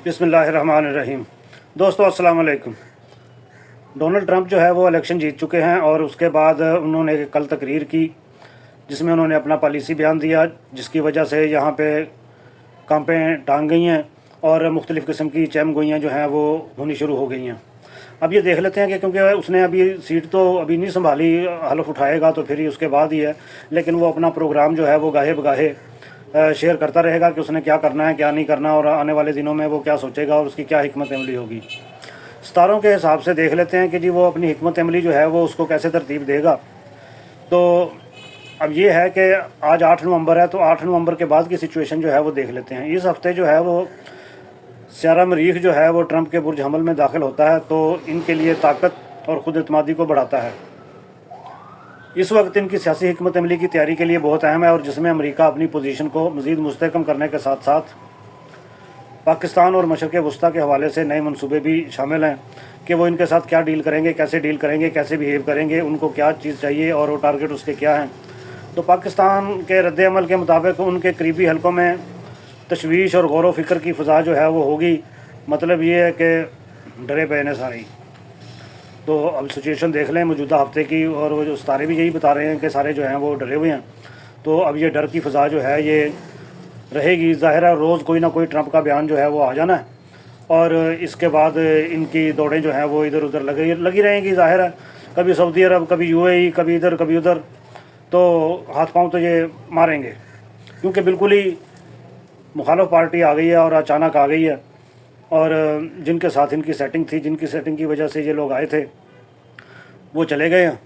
बिस्मिल्लाहिर्रहमानिर्रहीम। दोस्तों अस्सलाम वालेकुम। डोनाल्ड ट्रंप जो है वो इलेक्शन जीत चुके हैं और उसके बाद उन्होंने कल तकरीर की जिसमें उन्होंने अपना पॉलिसी बयान दिया, जिसकी वजह से यहाँ पे कांपें टांग गई हैं और मुख्तलिफ़ किस्म की चहम गोइयाँ जो हैं वो होनी शुरू हो गई हैं। अब ये देख लेते हैं कि क्योंकि उसने अभी सीट तो अभी नहीं संभाली, हलफ उठाएगा तो फिर ही उसके बाद ही है, लेकिन वो अपना प्रोग्राम जो है वो गाहे बगाहे शेयर करता रहेगा कि उसने क्या करना है क्या नहीं करना और आने वाले दिनों में वो क्या सोचेगा और उसकी क्या हिकमत अमली होगी। सितारों के हिसाब से देख लेते हैं कि जी वो अपनी हिकमत अमली जो है वो उसको कैसे तरतीब देगा। तो अब ये है कि आज 8 नवंबर है, तो 8 नवंबर के बाद की सिचुएशन जो है वो देख लेते हैं। इस हफ्ते जो है वो सियारा मरीख जो है वो ट्रंप के बुर्ज हमल में दाखिल होता है, तो इनके लिए ताकत और खुद एतमादी को बढ़ाता है। इस वक्त इनकी सियासी हिकमत अमली की तैयारी के लिए बहुत अहम है और जिसमें अमेरिका अपनी पोजीशन को मज़ीद मुस्तहकम करने के साथ साथ पाकिस्तान और मशरक़ वस्ती के हवाले से नए मनसूबे भी शामिल हैं कि वो इनके साथ क्या डील करेंगे, कैसे डील करेंगे, कैसे बिहेव करेंगे, उनको क्या चीज़ चाहिए और वो टारगेट उसके क्या हैं। तो पाकिस्तान के रद्द-ए-अमल के मुताबिक उनके करीबी हलकों में तशवीश और गौर व फिक्र की फ़ज़ा जो है वो होगी। मतलब ये है कि डरे पे ने सारे। तो अब सिचुएशन देख लें मौजूदा हफ्ते की, और वो जो सितारे भी यही बता रहे हैं कि सारे जो हैं वो डरे हुए हैं। तो अब ये डर की फ़ज़ा जो है ये रहेगी। ज़ाहिर है रोज़ कोई ना कोई ट्रंप का बयान जो है वो आ जाना है और इसके बाद इनकी दौड़ें जो हैं वो इधर उधर लगी रहेंगी। ज़ाहिर है कभी सऊदी अरब, कभी यूएई, कभी इधर कभी उधर, तो हाथ पांव तो ये मारेंगे क्योंकि बिल्कुल ही मुखालिफ पार्टी आ गई है और अचानक आ गई है। और जिनके साथ इनकी सेटिंग थी, जिनकी सेटिंग की वजह से ये लोग आए थे, वो चले गए हैं।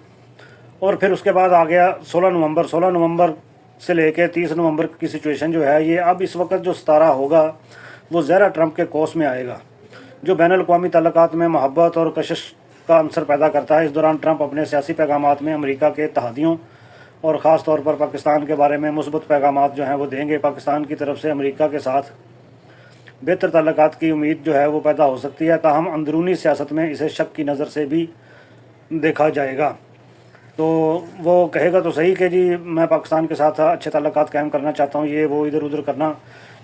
और फिर उसके बाद आ गया 16 नवंबर से लेके 30 नवंबर की सिचुएशन जो है ये अब इस वक्त जो सितारा होगा वो ज़रा ट्रंप के कोस में आएगा, जो बैनुल-अक़वामी ताल्लुकात में मोहब्बत और कशिश का अंसर पैदा करता है। इस दौरान ट्रंप अपने सियासी पैगामात में अमेरिका के तहादियों और ख़ास तौर पर पाकिस्तान के बारे में मुस्बत पैगामात जो हैं वो देंगे। पाकिस्तान की तरफ से अमेरिका के साथ बेहतर ताल्लुकात की उम्मीद जो है वो पैदा हो सकती है, ताहम अंदरूनी सियासत में इसे शक की नज़र से भी देखा जाएगा। तो वो कहेगा तो सही कि जी मैं पाकिस्तान के साथ अच्छे ताल्लुकात कायम करना चाहता हूँ, ये वो इधर उधर करना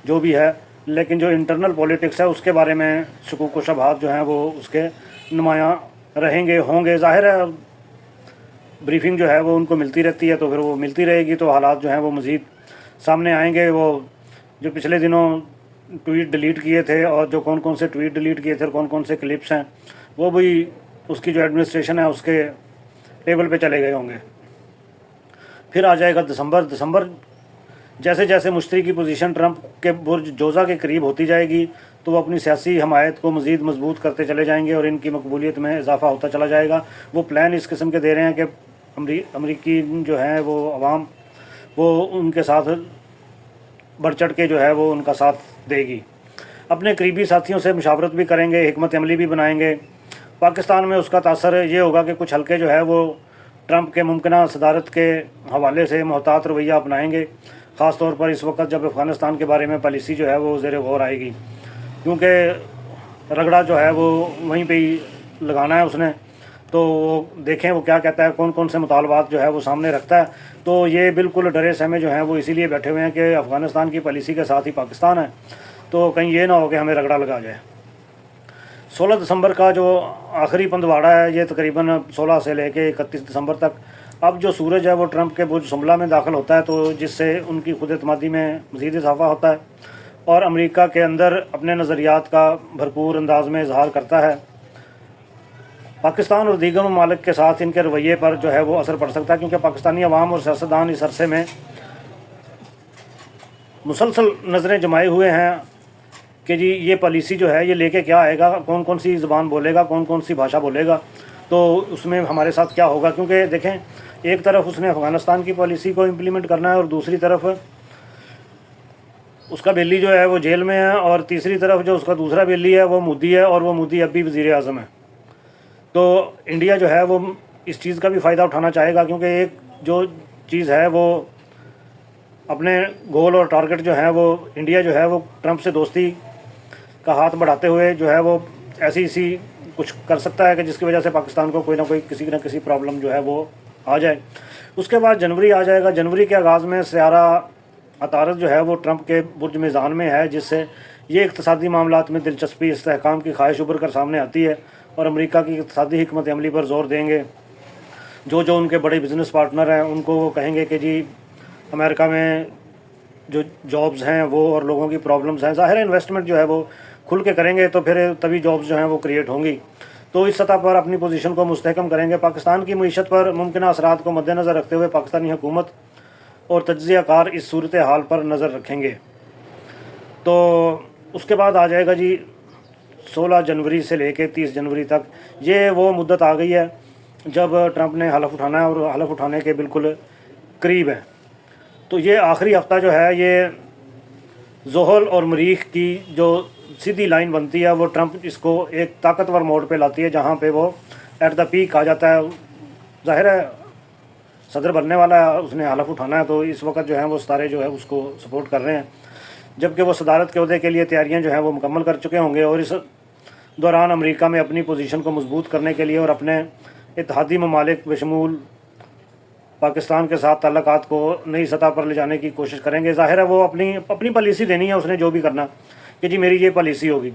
जो भी है, लेकिन जो इंटरनल पॉलिटिक्स है उसके बारे में शकूक व शुबहात जो हैं वो उसके नुमायाँ रहेंगे होंगे। ज़ाहिर है ब्रीफिंग जो है वो उनको मिलती रहती है, तो फिर वो मिलती रहेगी तो हालात जो हैं वो मज़ीद सामने आएंगे। वो जो पिछले दिनों ट्वीट डिलीट किए थे और जो कौन कौन से ट्वीट डिलीट किए थे और कौन कौन से क्लिप्स हैं वो भी उसकी जो एडमिनिस्ट्रेशन है उसके टेबल पे चले गए होंगे। फिर आ जाएगा दिसंबर। जैसे जैसे मुश्तरी की पोजीशन ट्रंप के बुर्ज जोज़ा के करीब होती जाएगी तो वो अपनी सियासी हमायत को मज़ीद मजबूत करते चले जाएंगे और इनकी मकबूलियत में इजाफा होता चला जाएगा। वो प्लान इस किस्म के दे रहे हैं कि अमरीकी जो हैं वो अवाम वो उनके साथ बढ़ चढ़ के जो है वो उनका साथ देगी। अपने करीबी साथियों से मुशावरत भी करेंगे, हिकमत अमली भी बनाएंगे। पाकिस्तान में उसका तासर ये होगा कि कुछ हल्के जो है वो ट्रंप के मुमकिन सदारत के हवाले से मोहतात रवैया अपनाएंगे, ख़ास तौर पर इस वक्त जब अफ़गानिस्तान के बारे में पॉलिसी जो है वो ज़ेर गौर आएगी, क्योंकि रगड़ा जो है वो वहीं पे ही लगाना है उसने। तो वो देखें वो क्या कहता है, कौन कौन से मुतालबात जो है वो सामने रखता है। तो ये बिल्कुल डरे सहमे जो हैं वो इसीलिए बैठे हुए हैं कि अफ़गानिस्तान की पॉलिसी के साथ ही पाकिस्तान है, तो कहीं ये ना हो कि हमें रगड़ा लगा जाए। 16 दिसंबर का जो आखिरी पंदवाड़ा है ये तकरीबन 16 से लेके 31 दिसंबर तक। अब जो सूरज है वो ट्रंप के बुर्ज शुमला में दाखिल होता है, तो जिससे उनकी खुद एतमादी में मज़ीद इजाफा होता है और अमेरिका के अंदर अपने नज़रियात का भरपूर अंदाज में इजहार करता है। पाकिस्तान और दीगर ममालिक के साथ इनके रवैये पर जो है वो असर पड़ सकता है, क्योंकि पाकिस्तानी अवाम और सियासतदान इस अरसे में मुसलसल नज़रें जमाए हुए हैं कि जी ये पॉलिसी जो है ये लेके क्या आएगा, कौन कौन सी ज़बान बोलेगा, कौन कौन सी भाषा बोलेगा, तो उसमें हमारे साथ क्या होगा। क्योंकि देखें एक तरफ उसने अफ़गानिस्तान की पॉलिसी को इम्प्लीमेंट करना है और दूसरी तरफ उसका बेली जो है वो जेल में है और तीसरी तरफ जो उसका दूसरा बेली है वो मोदी है और वो मोदी अब भी वज़ीर आज़म है। तो इंडिया जो है वो इस चीज़ का भी फ़ायदा उठाना चाहेगा, क्योंकि एक जो चीज़ है वो अपने गोल और टारगेट जो है वो इंडिया जो है वो ट्रंप से दोस्ती का हाथ बढ़ाते हुए जो है वो ऐसी कुछ कर सकता है कि जिसकी वजह से पाकिस्तान को कोई ना कोई किसी न किसी प्रॉब्लम जो है वो आ जाए। उसके बाद जनवरी आ जाएगा। जनवरी के आगाज़ में सियारा अतारत जो है वो ट्रंप के बुर्ज मीज़ान में है, जिससे یہ اقتصادی معاملات میں دلچسپی استحکام کی خواہش ابھر کر سامنے آتی ہے اور امریکہ کی اقتصادی حکمت عملی پر زور دیں گے. جو ان کے بڑے بزنس پارٹنر ہیں ان کو وہ کہیں گے کہ جی امریکہ میں جو جابز ہیں وہ اور لوگوں کی پرابلمز ہیں، ظاہر ہے انویسٹمنٹ جو ہے وہ کھل کے کریں گے تو پھر تبھی جابز جو ہیں وہ کریٹ ہوں گی. تو اس سطح پر اپنی پوزیشن کو مستحکم کریں گے. پاکستان کی معیشت پر ممکنہ اثرات کو مد نظر رکھتے ہوئے پاکستانی حکومت اور تجزیہ کار اس صورتحال پر نظر رکھیں گے. تو اس کے بعد آ جائے گا جی 16 جنوری سے لے کے 30 جنوری تک. یہ وہ مدت آ گئی ہے جب ٹرمپ نے حلف اٹھانا ہے اور حلف اٹھانے کے بالکل قریب ہے. تو یہ آخری ہفتہ جو ہے یہ زحل اور مریخ کی جو سیدھی لائن بنتی ہے وہ ٹرمپ اس کو ایک طاقتور موڈ پہ لاتی ہے جہاں پہ وہ ایٹ دا پیک آ جاتا ہے. ظاہر ہے صدر بننے والا ہے، اس نے حلف اٹھانا ہے، تو اس وقت جو ہے وہ ستارے جو ہے اس کو سپورٹ کر رہے ہیں، جبکہ وہ صدارت کے عہدے کے لیے تیاریاں جو ہیں وہ مکمل کر چکے ہوں گے. اور اس دوران امریکہ میں اپنی پوزیشن کو مضبوط کرنے کے لیے اور اپنے اتحادی ممالک بشمول پاکستان کے ساتھ تعلقات کو نئی سطح پر لے جانے کی کوشش کریں گے. ظاہر ہے وہ اپنی پالیسی دینی ہے اس نے جو بھی کرنا کہ جی میری یہ پالیسی ہوگی.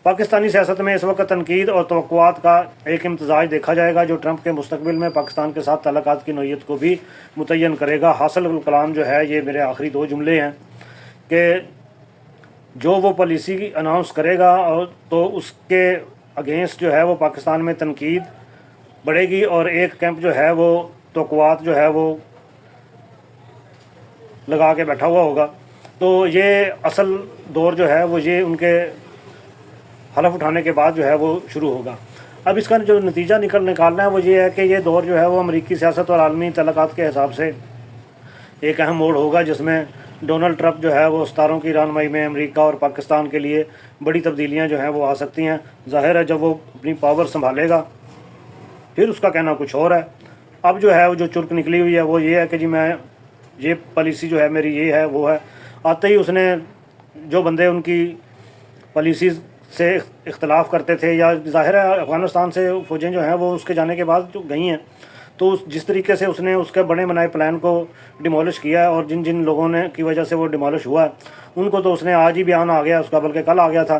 پاکستانی سیاست میں اس وقت تنقید اور توقعات کا ایک امتزاج دیکھا جائے گا جو ٹرمپ کے مستقبل میں پاکستان کے ساتھ تعلقات کی نوعیت کو بھی متعین کرے گا. حاصل الکلام جو ہے یہ میرے آخری 2 جملے ہیں کہ جو وہ پالیسی اناؤنس کرے گا اور تو اس کے اگینسٹ جو ہے وہ پاکستان میں تنقید بڑھے گی اور ایک کیمپ جو ہے وہ توقعات جو ہے وہ لگا کے بیٹھا ہوا ہوگا. تو یہ اصل دور جو ہے وہ یہ ان کے حلف اٹھانے کے بعد جو ہے وہ شروع ہوگا. اب اس کا جو نتیجہ نکالنا ہے وہ یہ ہے کہ یہ دور جو ہے وہ امریکی سیاست اور عالمی تعلقات کے حساب سے ایک اہم موڑ ہوگا جس میں ڈونلڈ ٹرمپ جو ہے وہ ستاروں کی رہنمائی میں امریکہ اور پاکستان کے لیے بڑی تبدیلیاں جو ہیں وہ آ سکتی ہیں. ظاہر ہے جب وہ اپنی پاور سنبھالے گا پھر اس کا کہنا کچھ اور ہے. اب جو ہے وہ جو چرک نکلی ہوئی ہے وہ یہ ہے کہ جی میں یہ پالیسی جو ہے میری یہ ہے وہ ہے. آتے ہی اس نے جو بندے ان کی پالیسیز سے اختلاف کرتے تھے یا ظاہر ہے افغانستان سے فوجیں جو ہیں وہ اس کے جانے کے بعد جو گئی ہیں تو جس طریقے سے اس نے اس کے بنے بنائے پلان کو ڈیمولش کیا ہے اور جن لوگوں نے کی وجہ سے وہ ڈیمولش ہوا ہے ان کو تو اس نے آج ہی بیان آ گیا اس کا، بلکہ کل آ گیا تھا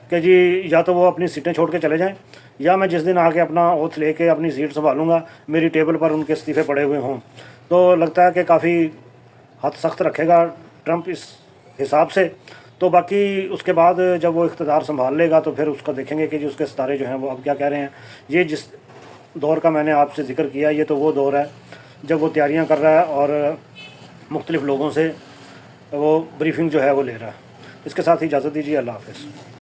کہ جی یا تو وہ اپنی سیٹیں چھوڑ کے چلے جائیں یا میں جس دن آ کے اپنا اوتھ لے کے اپنی سیٹ سنبھالوں گا میری ٹیبل پر ان کے استعفے پڑے ہوئے ہوں. تو لگتا ہے کہ کافی حد سخت رکھے گا ٹرمپ اس حساب سے. تو باقی اس کے بعد جب وہ اقتدار سنبھال لے گا تو پھر اس کا دیکھیں گے کہ جی اس کے ستارے جو ہیں وہ اب کیا کہہ رہے ہیں. یہ جس دور کا میں نے آپ سے ذکر کیا یہ تو وہ دور ہے جب وہ تیاریاں کر رہا ہے اور مختلف لوگوں سے وہ بریفنگ جو ہے وہ لے رہا ہے. اس کے ساتھ ہی اجازت دیجیے. اللہ حافظ.